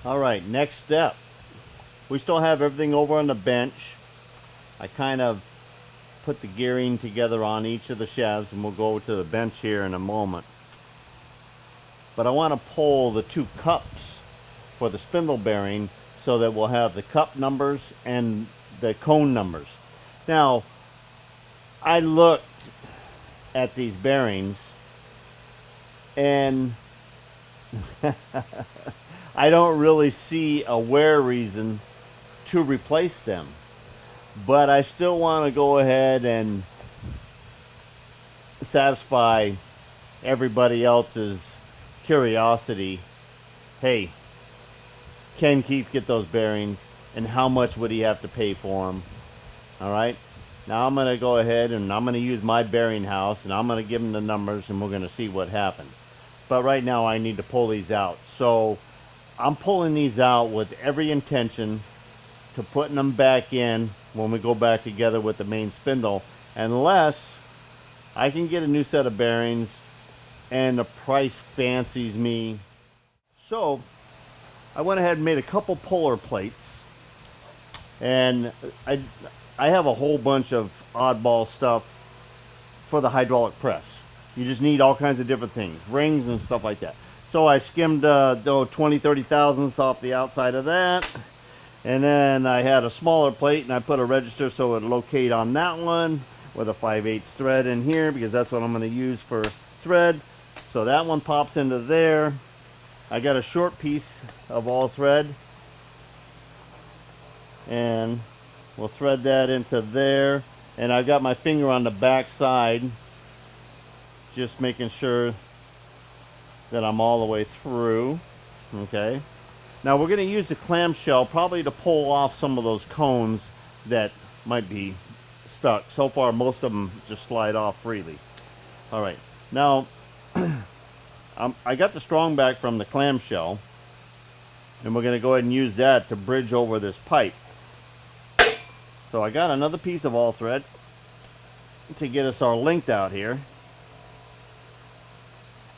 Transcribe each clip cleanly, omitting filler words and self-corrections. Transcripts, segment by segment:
Alright, next step. We still have everything over on the bench. I kind of put the gearing together on each of the shafts, and we'll go to the bench here in a moment. But I want to pull the two cups for the spindle bearing so that we'll have the cup numbers and the cone numbers. Now, I looked at these bearings and I don't really see a wear reason to replace them, but I still want to go ahead and satisfy everybody else's curiosity. Hey, can Keith get those bearings, and how much would he have to pay for them? All right, now I'm going to go ahead and I'm going to use my bearing house, and I'm going to give him the numbers, and we're going to see what happens. But right now I need to pull these out. So I'm pulling these out with every intention to putting them back in when we go back together with the main spindle, unless I can get a new set of bearings and the price fancies me. So I went ahead and made a couple puller plates, and I have a whole bunch of oddball stuff for the hydraulic press. You just need all kinds of different things, rings and stuff like that. So I skimmed 20-30 thousandths off the outside of that, and then I had a smaller plate, and I put a register so it would locate on that one with a 5/8 thread in here, because that's what I'm going to use for thread. So that one pops into there. I got a short piece of all thread, and we'll thread that into there. And I've got my finger on the back side, just making sure that I'm all the way through. Okay, now we're going to use the clamshell probably to pull off some of those cones that might be stuck. So far most of them just slide off freely. All right, now I got the strong back from the clamshell, and we're going to go ahead and use that to bridge over this pipe. So I got another piece of all thread to get us our length out here.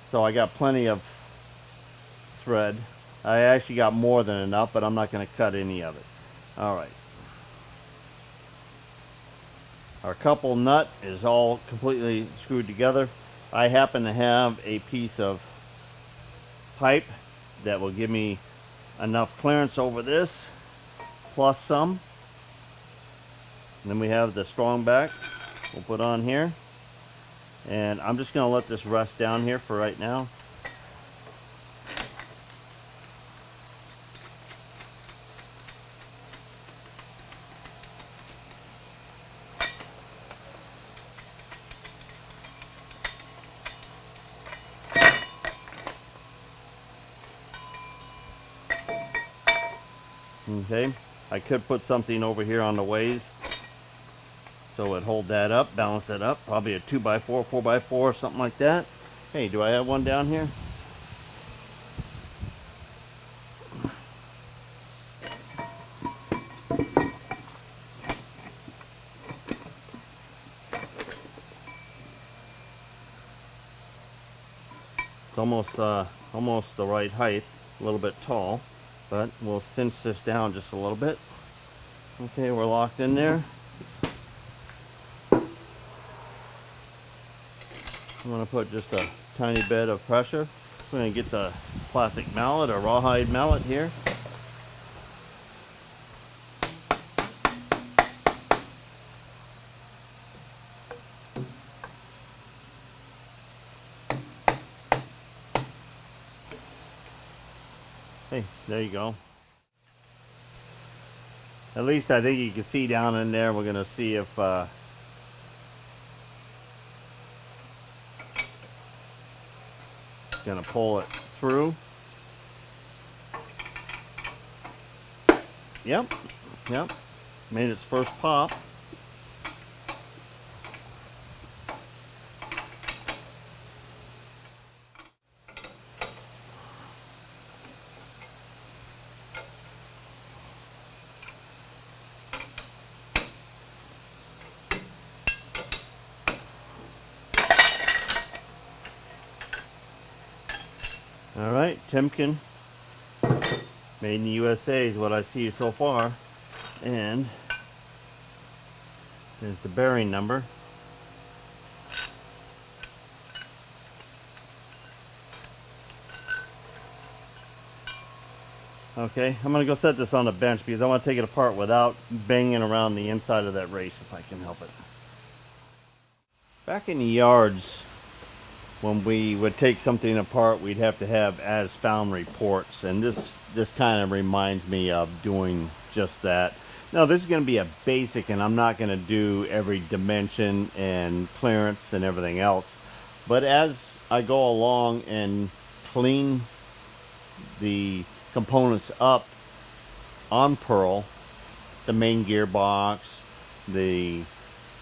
So I got plenty of thread. I actually got more than enough, but I'm not going to cut any of it. All right. Our couple nut is all completely screwed together. I happen to have a piece of pipe that will give me enough clearance over this, plus some. And then we have the strong back we'll put on here. And I'm just going to let this rest down here for right now. Okay, I could put something over here on the ways so it'd hold that up, balance that up. Probably a 2x4, 4x4, something like that. Hey, do I have one down here? It's almost the right height, a little bit tall, but we'll cinch this down just a little bit. Okay, we're locked in there. I'm going to put just a tiny bit of pressure. We're going to get the plastic mallet or rawhide mallet here. Hey, there you go. At least I think you can see down in there. We're gonna see if gonna pull it through. Yep, yep. Made its first pop. All right, Timken, made in the USA is what I see so far, and there's the bearing number. Okay, I'm gonna go set this on the bench because I want to take it apart without banging around the inside of that race if I can help it. Back in the yards, when we would take something apart, we'd have to have as found reports, and this kind of reminds me of doing just that. Now this is going to be a basic, and I'm not going to do every dimension and clearance and everything else, but as I go along and clean the components up on Pearl, the main gearbox, the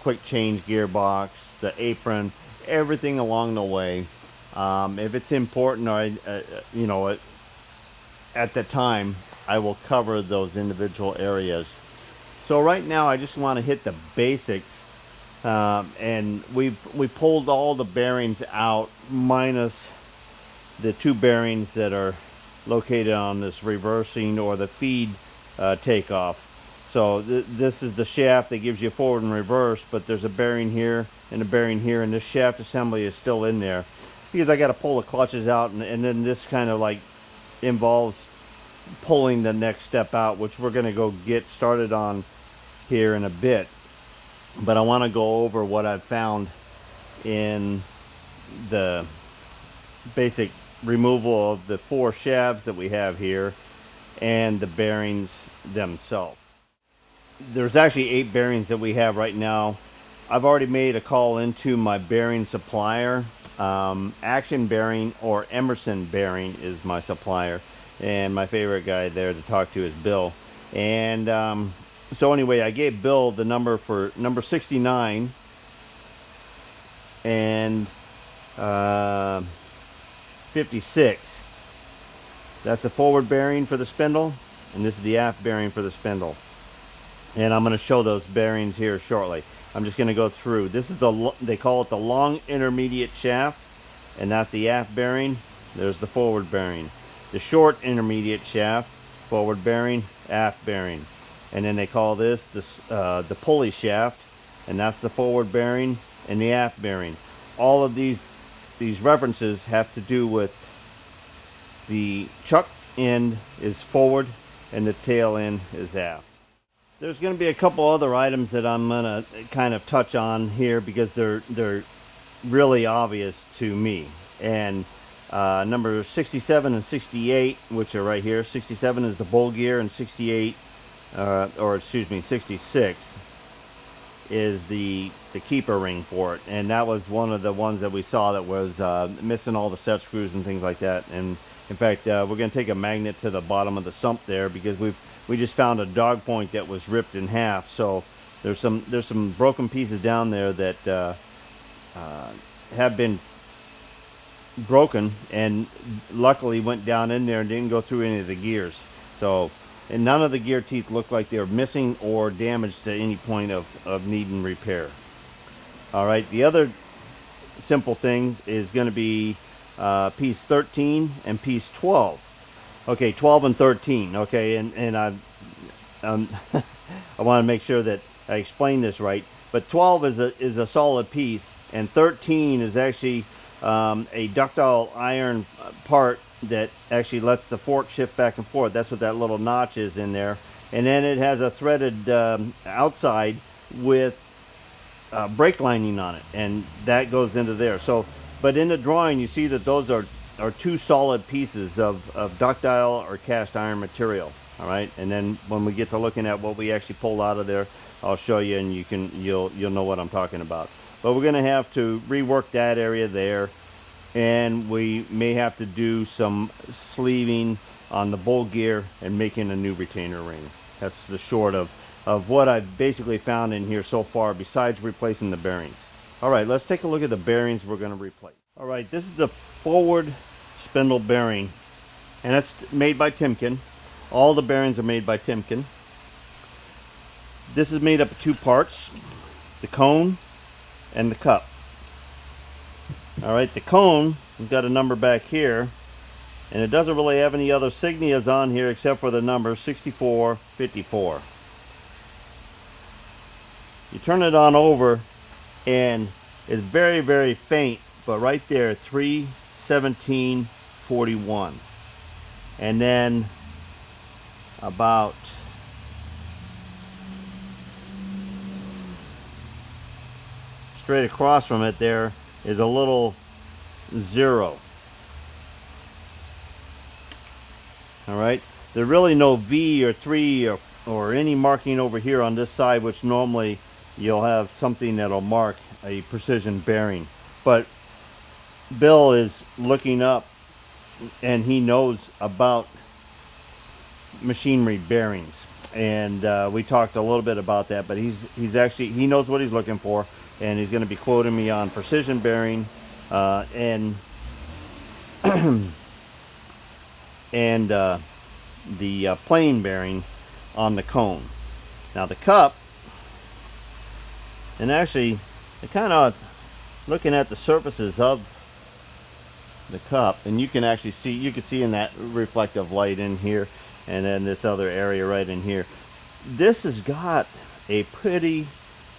quick change gearbox, the apron, everything along the way. If it's important, or you know, at the time, I will cover those individual areas. So right now, I just want to hit the basics, and we pulled all the bearings out, minus the two bearings that are located on this reversing or the feed takeoff. So this is the shaft that gives you forward and reverse, but there's a bearing here and a bearing here, and this shaft assembly is still in there because I got to pull the clutches out, and then this kind of like involves pulling the next step out, which we're going to go get started on here in a bit. But I want to go over what I've found in the basic removal of the 4 shafts that we have here and the bearings themselves. There's actually 8 bearings that we have right now. I've already made a call into my bearing supplier. Action Bearing or Emerson Bearing is my supplier, and my favorite guy there to talk to is Bill. And so anyway, I gave Bill the number for number 69 and 56. That's the forward bearing for the spindle, and this is the aft bearing for the spindle. And I'm going to show those bearings here shortly. I'm just going to go through. This is they call it the long intermediate shaft, and that's the aft bearing. There's the forward bearing. The short intermediate shaft, forward bearing, aft bearing. And then they call this the pulley shaft, and that's the forward bearing and the aft bearing. All of these references have to do with the chuck end is forward and the tail end is aft. There's going to be a couple other items that I'm going to kind of touch on here because they're really obvious to me. And number 67 and 68, which are right here. 67 is the bull gear, and 68, or excuse me, 66 is the keeper ring for it. And that was one of the ones that we saw that was missing all the set screws and things like that. And in fact, we're going to take a magnet to the bottom of the sump there because we just found a dog point that was ripped in half. So there's some broken pieces down there that have been broken, and luckily went down in there and didn't go through any of the gears. So, and none of the gear teeth look like they're missing or damaged to any point of needing repair. All right, the other simple things is going to be piece 13 and piece 12. Okay, 12 and 13. Okay, and I I want to make sure that I explain this right. But 12 is a solid piece, and 13 is actually a ductile iron part that actually lets the fork shift back and forth. That's what that little notch is in there. And then it has a threaded outside with brake lining on it, and that goes into there. So, but in the drawing, you see that those are two solid pieces of ductile or cast iron material. All right, and then when we get to looking at what we actually pulled out of there, I'll show you, and you'll know what I'm talking about. But we're gonna have to rework that area there, and we may have to do some sleeving on the bowl gear and making a new retainer ring. That's the short of what I've basically found in here so far, besides replacing the bearings. All right, let's take a look at the bearings we're going to replace. All right, this is the forward spindle bearing, and it's made by Timken. All the bearings are made by Timken. This is made up of two parts, the cone and the cup. All right, the cone has got a number back here, and it doesn't really have any other signias on here except for the number 6454. You turn it on over, and it's very, very faint, but right there, 31741. And then about straight across from it there is a little 0. All right, there's really no V or 3 or any marking over here on this side, which normally you'll have something that'll mark a precision bearing. But Bill is looking up, and he knows about machinery bearings, and we talked a little bit about that. But he knows what he's looking for, and he's going to be quoting me on precision bearing and and the plain bearing on the cone. Now the cup, and actually, kind of looking at the surfaces of the cup, and you can actually see, in that reflective light in here, and then this other area right in here. This has got a pretty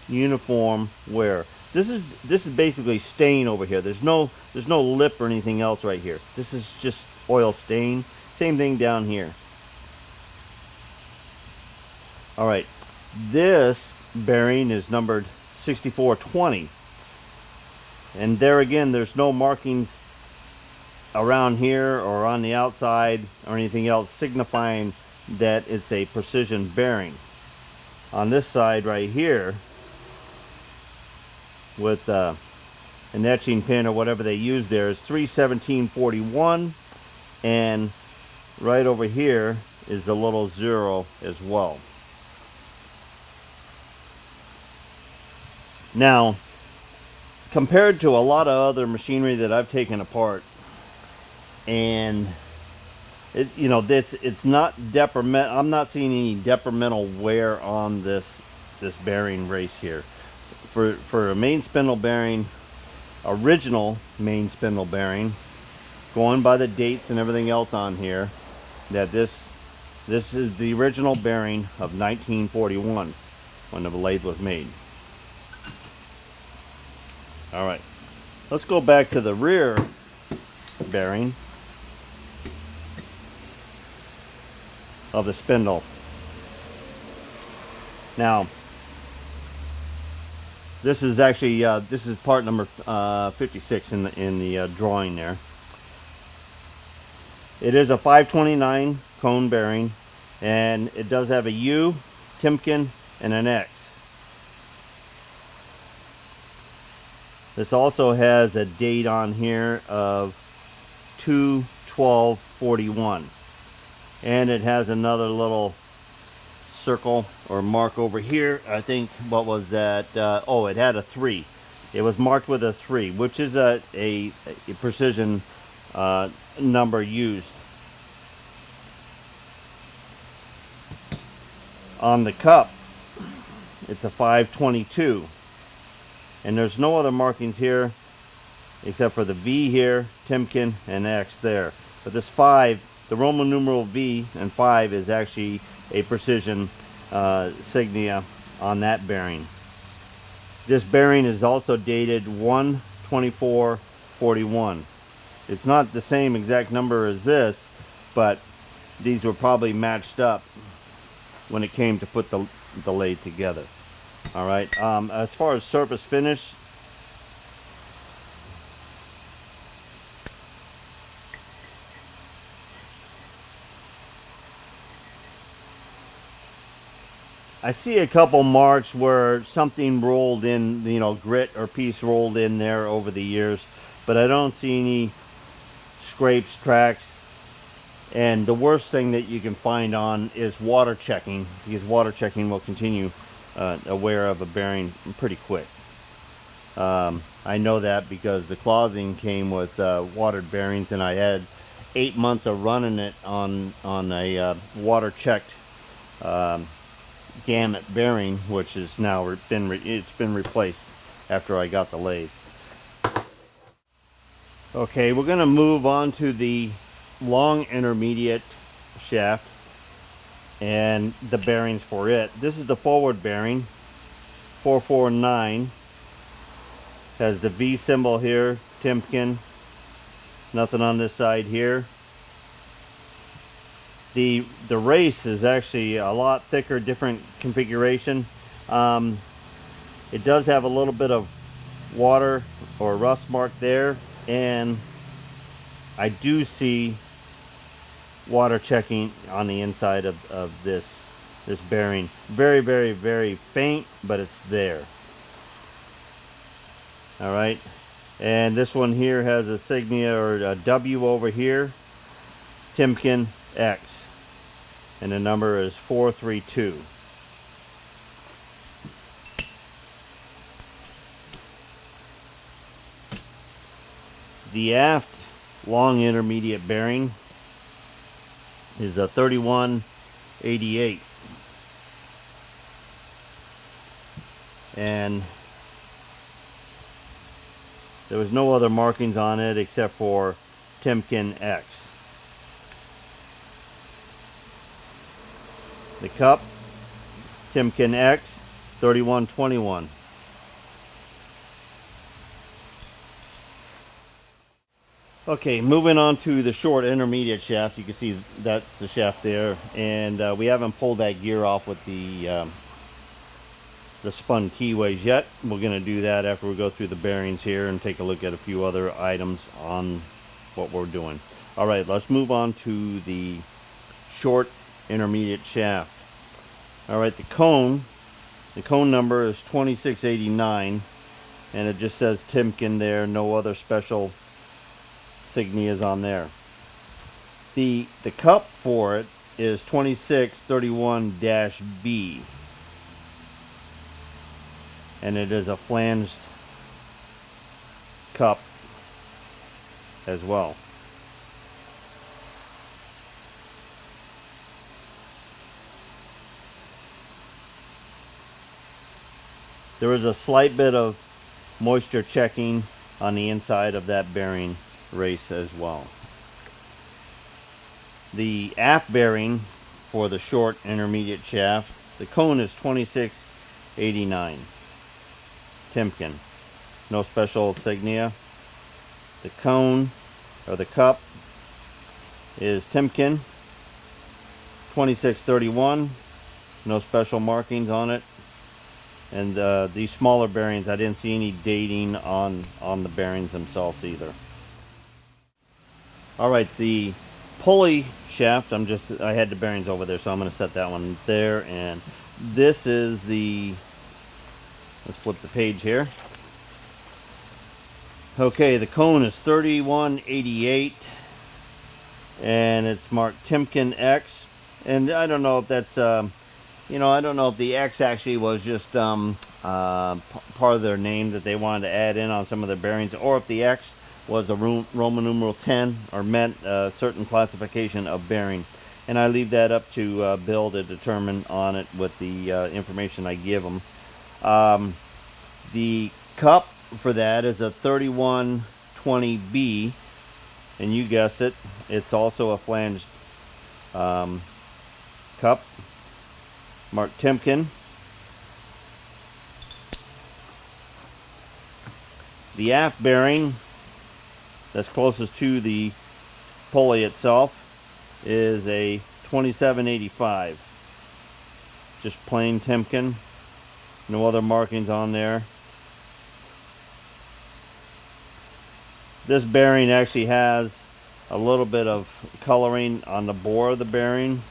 uniform wear. This is basically stain over here. There's no lip or anything else right here. This is just oil stain. Same thing down here. All right, this bearing is numbered 6420, and there again, there's no markings around here or on the outside or anything else signifying that it's a precision bearing. On this side right here, with an etching pin or whatever they use there, is 31741, and right over here is a little 0 as well. Now, compared to a lot of other machinery that I've taken apart, and it's not detrimental. I'm not seeing any detrimental wear on this bearing race here. For a main spindle bearing, original main spindle bearing, going by the dates and everything else on here, that this is the original bearing of 1941 when the lathe was made. All right, let's go back to the rear bearing of the spindle. Now, this is actually this is part number 56 in the drawing there. It is a 529 cone bearing, and it does have a U, Timken, and an X. This also has a date on here of 2/12/41, and it has another little circle or mark over here. I think, what was that? Oh, it had a 3. It was marked with a 3, which is a precision number used. On the cup, it's a 522, and there's no other markings here except for the V here, Timken, and X there. But this 5, the Roman numeral V and 5, is actually a precision signia on that bearing. This bearing is also dated 1/24/41. It's not the same exact number as this, but these were probably matched up when it came to put the lathe together. All right, as far as surface finish, I see a couple marks where something rolled in, you know, grit or piece rolled in there over the years, but I don't see any scrapes, cracks. And the worst thing that you can find on is water checking, because water checking will continue aware of a bearing pretty quick. I know that because the clothing came with watered bearings, and I had 8 months of running it on a water checked gamut bearing, which is now it's been replaced after I got the lathe. Okay, we're going to move on to the long intermediate shaft and the bearings for it. This is the forward bearing, 449. Has the V symbol here, Timken. Nothing on this side here. The race is actually a lot thicker, different configuration. It does have a little bit of water or rust mark there, and I do see water checking on the inside of this bearing. Very, very, very faint, but it's there. All right, and this one here has a insignia or a W over here, Timken X, and the number is 432. The aft long intermediate bearing is a 3188, and there was no other markings on it except for Timken X. The cup, Timken X, 3121. Okay, moving on to the short intermediate shaft. You can see that's the shaft there, and we haven't pulled that gear off with the spun keyways yet. We're going to do that after we go through the bearings here and take a look at a few other items on what we're doing. All right, let's move on to the short intermediate shaft. All right, the cone number is 2689, and it just says Timken there, no other special insignias on there. The cup for it is 2631-B, and it is a flanged cup as well. There is a slight bit of moisture checking on the inside of that bearing race as well. The aft bearing for the short intermediate shaft, the cone is 2689, Timken, no special insignia. The cone or the cup is Timken, 2631, no special markings on it. And these smaller bearings, I didn't see any dating on the bearings themselves either. All right, the pulley shaft, I had the bearings over there, so I'm going to set that one there. And this is let's flip the page here. Okay, the cone is 3188, and it's marked Timken X. And I don't know if that's I don't know if the X actually was just part of their name that they wanted to add in on some of their bearings, or if the X was a Roman numeral 10 or meant a certain classification of bearing. And I leave that up to Bill to determine on it with the information I give him. The cup for that is a 3120B, and you guessed it, it's also a flanged cup, marked Timken. The aft bearing that's closest to the pulley itself is a 2785, just plain Timken, no other markings on there. This bearing actually has a little bit of coloring on the bore of the bearing.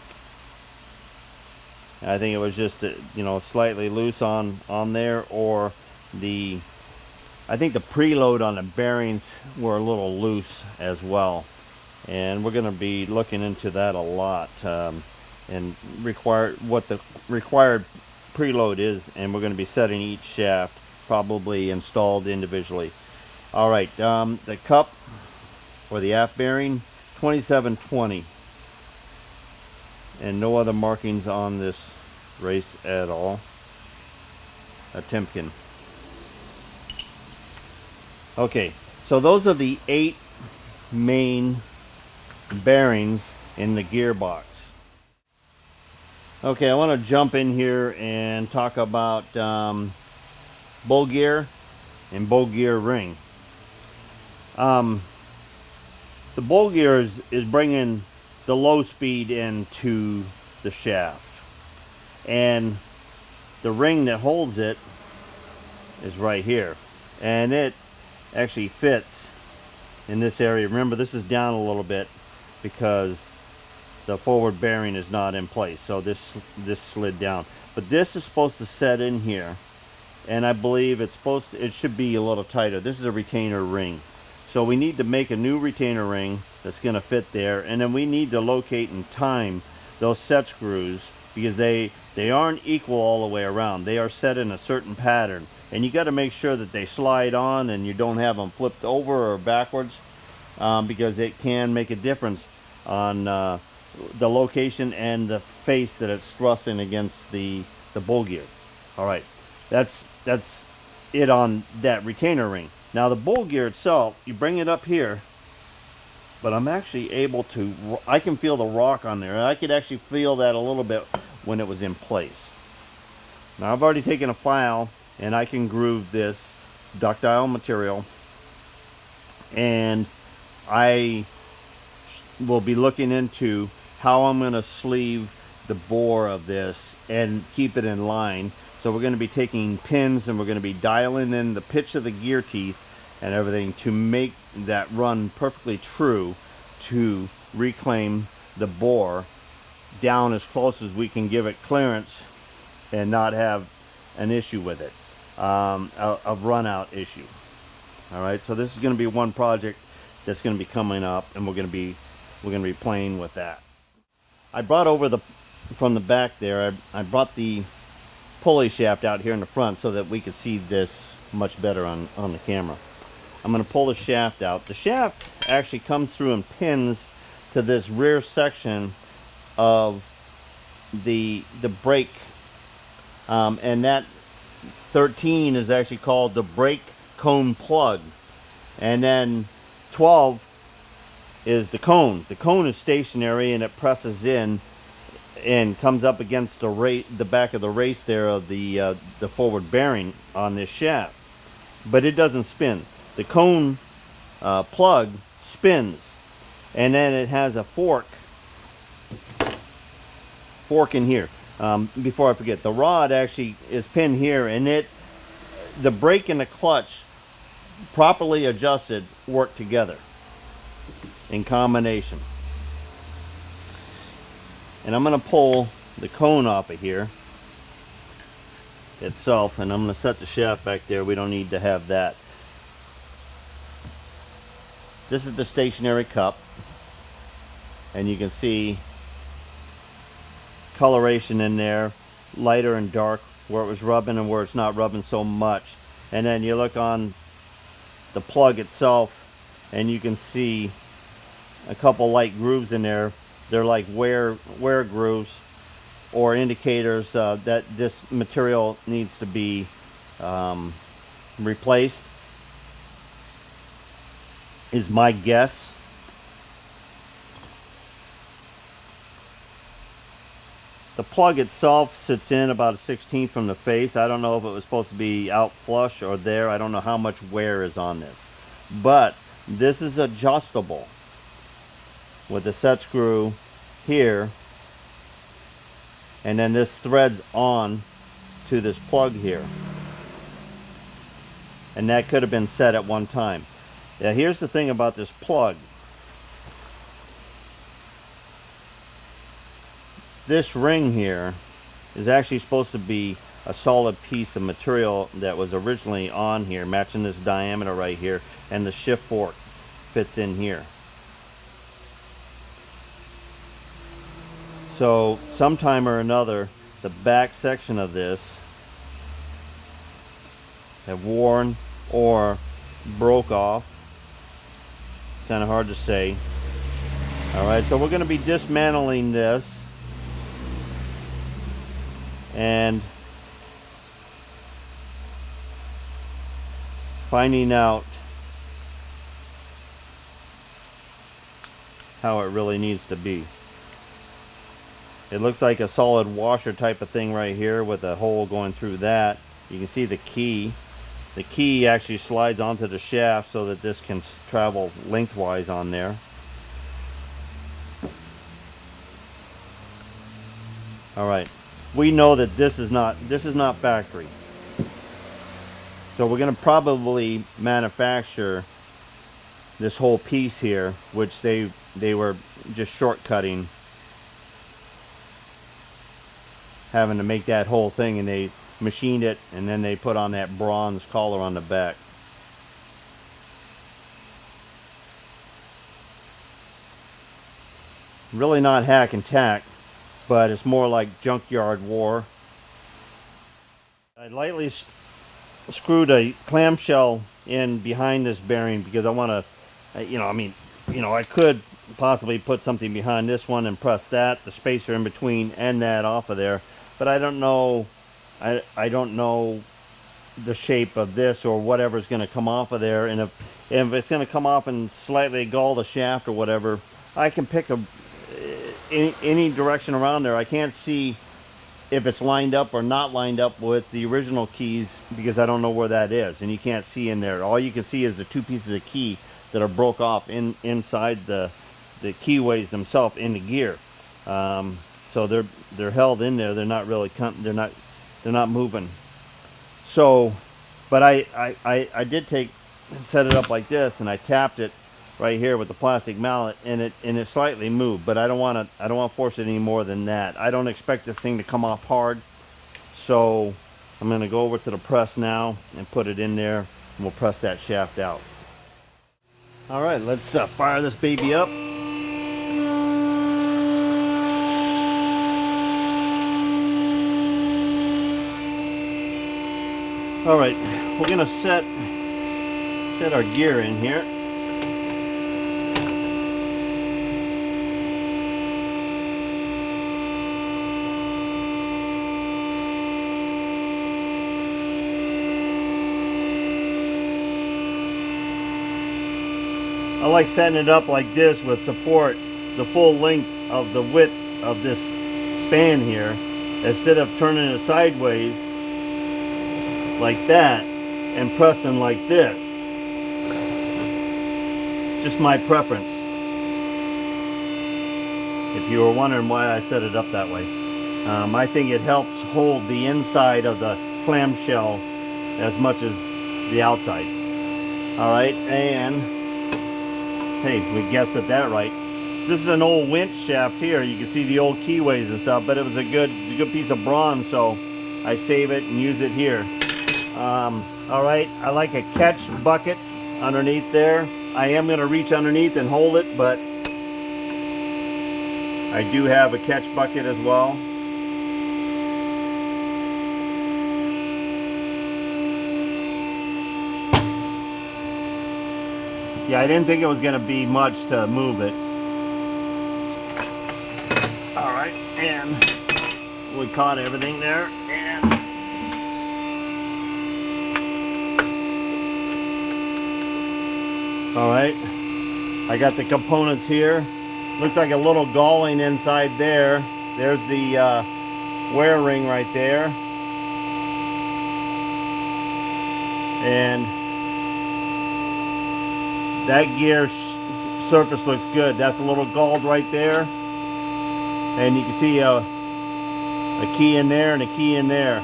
I think it was just you know, slightly loose on there, or I think the preload on the bearings were a little loose as well, and we're going to be looking into that a lot, and what the required preload is, and we're going to be setting each shaft, probably installed individually. All right, the cup or the aft bearing, 2720, and no other markings on this race at all. A Timken. Okay, so those are the 8 main bearings in the gearbox. Okay, I want to jump in here and talk about bull gear and bull gear ring. The bull gear is bringing the low speed into the shaft, and the ring that holds it is right here, and it actually fits in this area. Remember, this is down a little bit because the forward bearing is not in place, so this slid down, but this is supposed to set in here, and I believe it should be a little tighter. This is a retainer ring, so we need to make a new retainer ring that's going to fit there, and then we need to locate and time those set screws, because they aren't equal all the way around. They are set in a certain pattern, and you got to make sure that they slide on and you don't have them flipped over or backwards, because it can make a difference on the location and the face that it's thrusting against the bull gear. All right, that's it on that retainer ring. Now the bull gear itself, you bring it up here, but I'm actually able to, I can feel the rock on there, and I could actually feel that a little bit when it was in place. Now I've already taken a file and I can groove this ductile material, and I will be looking into how I'm going to sleeve the bore of this and keep it in line. So we're going to be taking pins and we're going to be dialing in the pitch of the gear teeth and everything to make that run perfectly true, to reclaim the bore down as close as we can give it clearance and not have an issue with it, a run out issue. All right, so this is going to be one project that's going to be coming up, and we're going to be playing with that. I brought over from the back there, I brought the pulley shaft out here in the front so that we could see this much better on the camera. I'm going to pull the shaft out. The shaft actually comes through and pins to this rear section of the brake, and that 13 is actually called the brake cone plug, and then 12 is the cone. The cone is stationary and it presses in and comes up against the back of the race there of the forward bearing on this shaft, but it doesn't spin. The cone plug spins, and then it has a fork in here. Before I forget, the rod actually is pinned here, and the brake and the clutch, properly adjusted, work together in combination. And I'm going to pull the cone off of here itself, and I'm going to set the shaft back there. We don't need to have that. This is the stationary cup, and you can see coloration in there, lighter and dark, where it was rubbing and where it's not rubbing so much. And then you look on the plug itself, and you can see a couple light grooves in there. They're like wear grooves, or indicators that this material needs to be replaced, is my guess. The plug itself sits in about a 1/16 from the face. I don't know if it was supposed to be out flush or there. I don't know how much wear is on this, but this is adjustable with the set screw here, and then this threads on to this plug here, and that could have been set at one time. Now here's the thing about this plug. This ring here is actually supposed to be a solid piece of material that was originally on here, matching this diameter right here, and the shift fork fits in here. So sometime or another, the back section of this have worn or broke off. Kind of hard to say. All right, so we're going to be dismantling this and finding out how it really needs to be. It looks like a solid washer type of thing right here with a hole going through that. You can see the key. The key actually slides onto the shaft so that this can travel lengthwise on there. All right, we know that this is not factory. So we're going to probably manufacture this whole piece here, which they were just shortcutting, having to make that whole thing, and they machined it and then they put on that bronze collar on the back. Really not hack and tack, but it's more like junkyard war. I lightly screwed a clamshell in behind this bearing because I want to, I could possibly put something behind this one and press that, the spacer in between, and that off of there, but I don't know. I don't know the shape of this or whatever's going to come off of there, and if it's going to come off and slightly gall the shaft or whatever, I can pick any direction around there. I can't see if it's lined up or not lined up with the original keys because I don't know where that is, and you can't see in there. All you can see is the two pieces of key that are broke off inside the keyways themselves in the gear. So they're held in there. They're not really they're not moving. So, but I did set it up like this, and I tapped it right here with the plastic mallet, and it slightly moved, but I don't want to force it any more than that. I don't expect this thing to come off hard, so I'm going to go over to the press now and put it in there, and we'll press that shaft out. All right, let's fire this baby up. All right, we're going to set our gear in here. I like setting it up like this with support the full length of the width of this span here, instead of turning it sideways like that and pressing like this. Just my preference, if you were wondering why I set it up that way. I think it helps hold the inside of the clamshell as much as the outside. All right, and hey, we guessed at that right. This is an old winch shaft here. You can see the old keyways and stuff, but it was a good piece of bronze, so I save it and use it here. All right, I like a catch bucket underneath there. I am going to reach underneath and hold it, but I do have a catch bucket as well. Yeah, I didn't think it was going to be much to move it. All right, and we caught everything there, and all right, I got the components here. Looks like a little galling inside there. There's the wear ring right there, and that gear surface looks good. That's a little galled right there, and you can see a key in there and a key in there.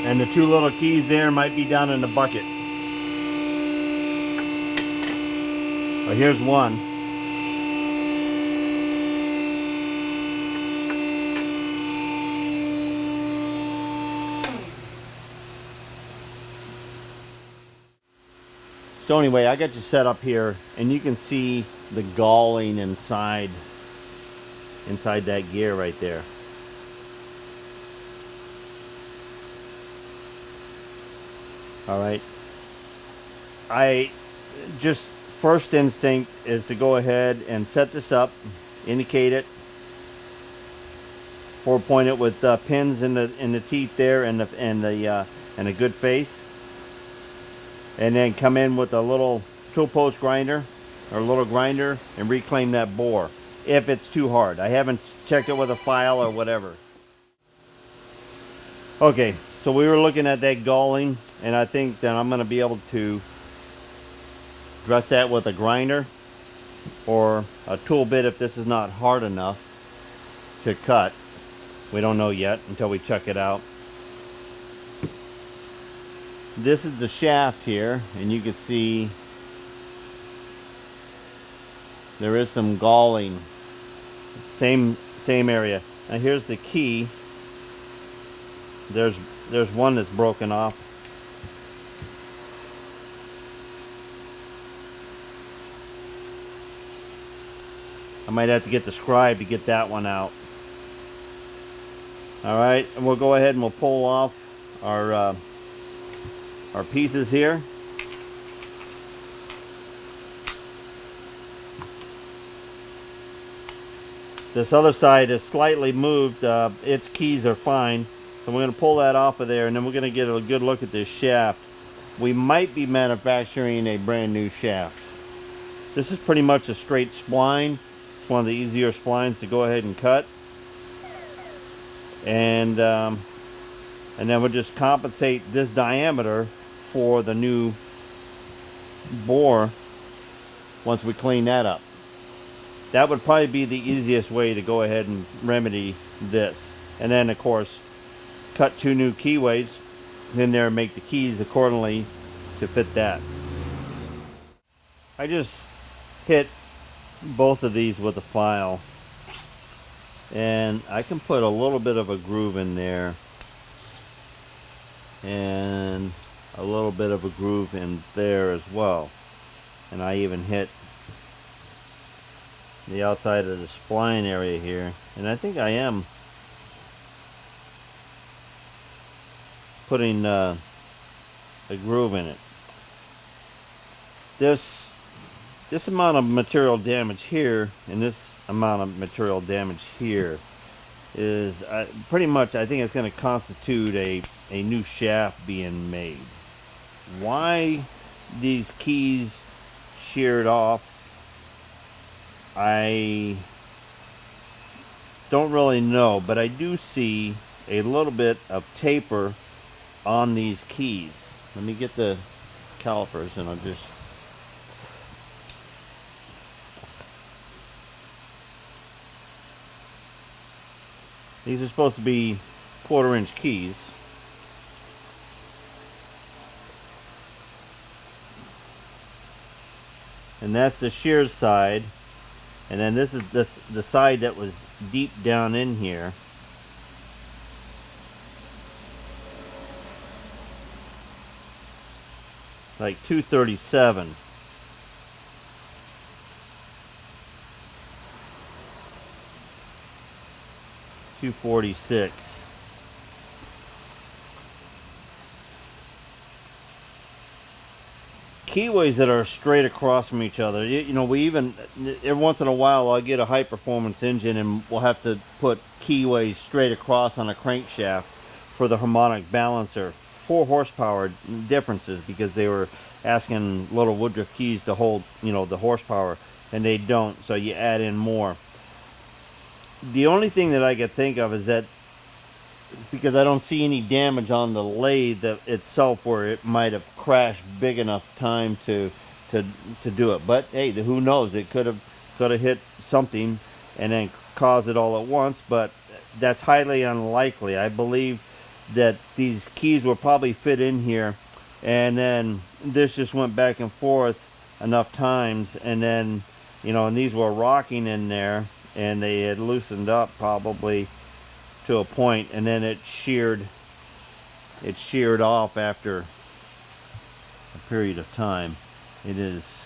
And the two little keys there might be down in the bucket. Well, here's one. So anyway, I got you set up here, and you can see the galling inside that gear right there. All right. I just, first instinct is to go ahead and set this up, indicate it, 4-point it with pins in the teeth there, and a good face, and then come in with a little tool post grinder or a little grinder and reclaim that bore if it's too hard. I haven't checked it with a file or whatever. Okay, so we were looking at that galling, and I think that I'm going to be able to dress that with a grinder or a tool bit if this is not hard enough to cut. We don't know yet until we check it out. This is the shaft here, and you can see there is some galling. Same area. Now here's the key. There's one that's broken off. I might have to get the scribe to get that one out. All right, and we'll go ahead and we'll pull off our pieces here. This other side is slightly moved. Its keys are fine. So we're going to pull that off of there, and then we're going to get a good look at this shaft. We might be manufacturing a brand new shaft. This is pretty much a straight spline. It's one of the easier splines to go ahead and cut. And then we'll just compensate this diameter for the new bore once we clean that up. That would probably be the easiest way to go ahead and remedy this. And then, of course, cut 2 new keyways in there and make the keys accordingly to fit that. I just hit both of these with a file, and I can put a little bit of a groove in there and a little bit of a groove in there as well. And I even hit the outside of the spline area here, and I think I am putting a groove in it. This amount of material damage here and this amount of material damage here is pretty much, I think it's going to constitute a new shaft being made. Why these keys sheared off, I don't really know, but I do see a little bit of taper on these keys. Let me get the calipers and I'll just... These are supposed to be 1/4-inch keys. And that's the shear side. And then this is the side that was deep down in here. Like 237. $246. Keyways that are straight across from each other. You know, we even, every once in a while I'll get a high performance engine and we'll have to put keyways straight across on a crankshaft for the harmonic balancer. 4 horsepower differences because they were asking little Woodruff keys to hold, you know, the horsepower, and they don't, so you add in more. The only thing that I could think of is that because I don't see any damage on the lathe itself where it might have crashed big enough time to do it. But hey, who knows? It could have hit something and then caused it all at once. But that's highly unlikely. I believe that these keys will probably fit in here, and then this just went back and forth enough times, and then, you know, and these were rocking in there, and they had loosened up probably to a point, and then it sheared off after a period of time. It is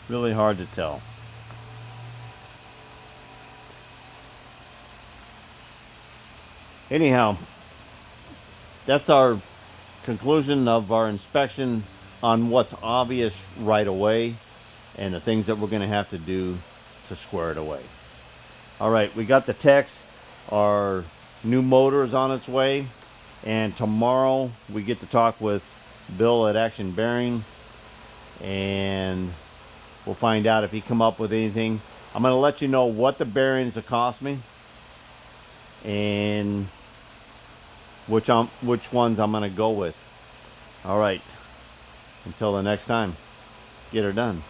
really hard to tell. Anyhow, that's our conclusion of our inspection on what's obvious right away and the things that we're going to have to do to square it away. All right, we got the text. Our new motor is on its way, and tomorrow we get to talk with Bill at Aft Bearing, and we'll find out if he come up with anything. I'm going to let you know what the bearings will cost me and which ones I'm going to go with. All right, until the next time, get her done.